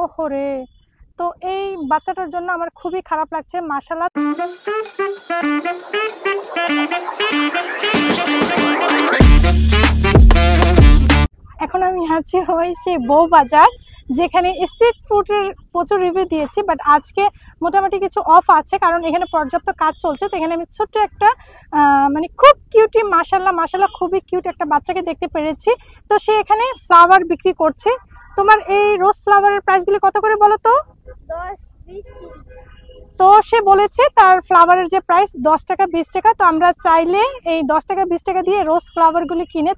ওহো রে, তো এই বাচ্চাটার জন্য আমার খুবই খারাপ লাগছে। মাশাআল্লাহ, এখন আমি আছি হয়েছে বউবাজার, যেখানে স্ট্রিট ফুডের প্রচুর রিভিউ দিয়েছি, বাট আজকে মোটামুটি কিছু অফ আছে কারণ এখানে পর্যাপ্ত কাজ চলছে। তো এখানে আমি ছোট্ট একটা মানে খুব কিউটি, মাশাআল্লাহ মাশাআল্লাহ খুবই কিউট একটা বাচ্চাকে দেখতে পেরেছি। তো সে এখানে ফ্লাওয়ার বিক্রি করছে। তোমার এই রোজ ফ্লাওয়ারের প্রাইসগুলি কত করে বলো তো? 10, 20, 30। তো সে বলেছে তার ফ্লাওয়ারের যে প্রাইস 10 টাকা 20 টাকা। তো আমরা চাইলে এই 10 টাকা 20 টাকা দিয়ে রোজ ফ্লাওয়ারগুলি কিনে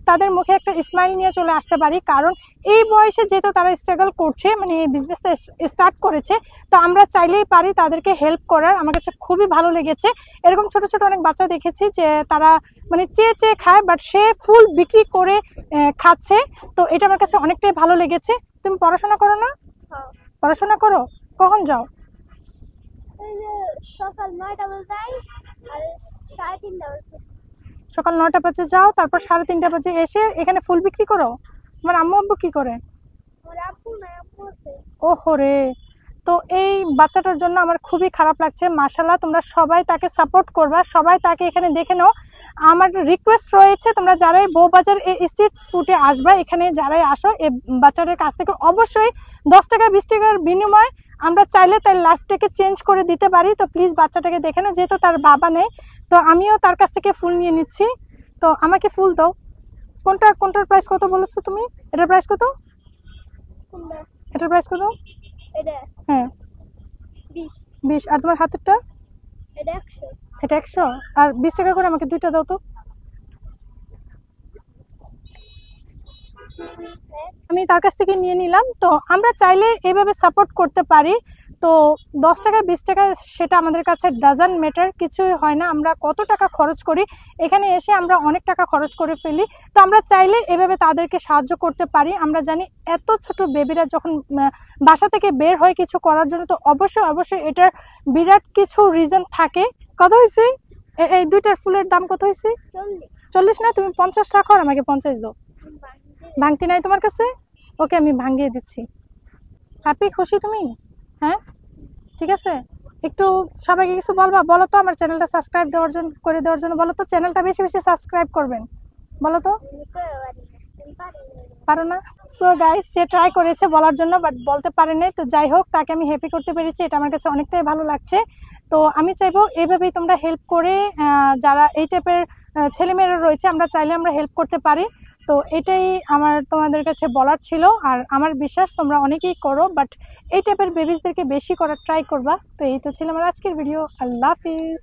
তাদের মুখে একটা স্মাইল নিয়ে চলে আসতে পারি, কারণ এই বয়সে যেহেতু তারা স্ট্রাগল করছে, মানে এই বিজনেসটা স্টার্ট করেছে, তো আমরা চাইলেই পারি তাদেরকে হেল্প করার। আমার কাছে খুবই ভালো লেগেছে। এরকম ছোট ছোট অনেক বাচ্চা দেখেছি যে তারা মানে চেয়ে চেয়ে খায়, বাট সে ফুল বিক্রি করে খাচ্ছে। তো এটা আমার কাছে অনেকটাই ভালো লেগেছে। তুমি পড়াশোনা করো না? পড়াশোনা করো, কখন যাও? সকাল 9টা বাজে যাই আর 3:30 বাজে। সকাল 9টা বাজে যাও, তারপর 3:30 বাজে এসে এখানে ফুল বিক্রি করো। তোমার আম্মু আব্বু কি করে? আমার আব্বু আছে। ওহো রে, তো এই বাচ্চাটার জন্য আমার খুবই খারাপ লাগছে। মাশাআল্লাহ, তোমরা সবাই তাকে সাপোর্ট করবা, সবাই তাকে এখানে দেখে নাও। আমার রিকোয়েস্ট রয়েছে, তোমরা যারাই বউবাজার এই স্ট্রিট ফুডে আসবা, এখানে যারাই আসো, এই বাচ্চাদের কাছ থেকে অবশ্যই 10 টাকা 20 টাকার বিনিময়ে আমরা চাইলে তার লাইফটাকে চেঞ্জ করে দিতে পারি। তো প্লিজ বাচ্চাটাকে দেখে নাও, যেহেতু তার বাবা নেই, তো আমিও তার কাছ থেকে ফুল নিয়ে নিচ্ছি। তো আমাকে ফুল দাও। কোনটার প্রাইস কত বলেছো তুমি? এটার প্রাইস কত? কোনটা? এটার প্রাইস কত? এটা হ্যাঁ 20। 20। আর তোমার হাতেরটা? এটা 100। এটা 100। আর 20 টাকা করে আমাকে দুইটা দাও তো। আমি তার কাছ থেকে নিয়ে নিলাম। তো আমরা চাইলে এভাবে সাপোর্ট করতে পারি। তো 10 টাকা 20 টাকা সেটা আমাদের কাছে ডাজন্ট ম্যাটার, কিছুই হয় না। আমরা কত টাকা খরচ করি, এখানে এসে আমরা অনেক টাকা খরচ করে ফেলি। তো আমরা চাইলে এভাবে তাদেরকে সাহায্য করতে পারি। আমরা জানি এত ছোট বেবিরা যখন বাসা থেকে বের হয় কিছু করার জন্য, তো অবশ্যই অবশ্যই এটার বিরাট কিছু রিজন থাকে। কত হয়েছে এই দুইটার ফুলের দাম? কত হয়েছে? 40 না, তুমি 50 রাখো আর আমাকে 50 দাও। ভাঙতি নাই তোমার কাছে? ওকে, আমি ভাঙিয়ে দিচ্ছি। হ্যাপি, খুশি তুমি? হ্যাঁ, ঠিক আছে। একটু সবাইকে কিছু বলবা? বলো তো, আমার চ্যানেলটা সাবস্ক্রাইব করে দেওয়ার জন্য বলো তো, চ্যানেলটা বেশি বেশি সাবস্ক্রাইব করবেন, বলো তো। পারো না? সো গাইস, সে ট্রাই করেছে বলার জন্য, বাট বলতে পারে নাই। তো যাই হোক, তাকে আমি হ্যাপি করতে পেরেছি, এটা আমার কাছে অনেকটাই ভালো লাগছে। তো আমি চাইবো এইভাবেই তোমরা হেল্প করে, যারা এই টাইপের ছেলেমেয়েরা রয়েছে, আমরা চাইলে আমরা হেল্প করতে পারি। তো এটাই আমার তোমাদের কাছে বলার ছিল। আর আমার বিশ্বাস তোমরা অনেকেই করো, বাট এই টাইপের বেবিসদেরকে বেশি করার ট্রাই করবা। তো এই তো ছিল আমার আজকের ভিডিও। আল্লাহ হাফিজ।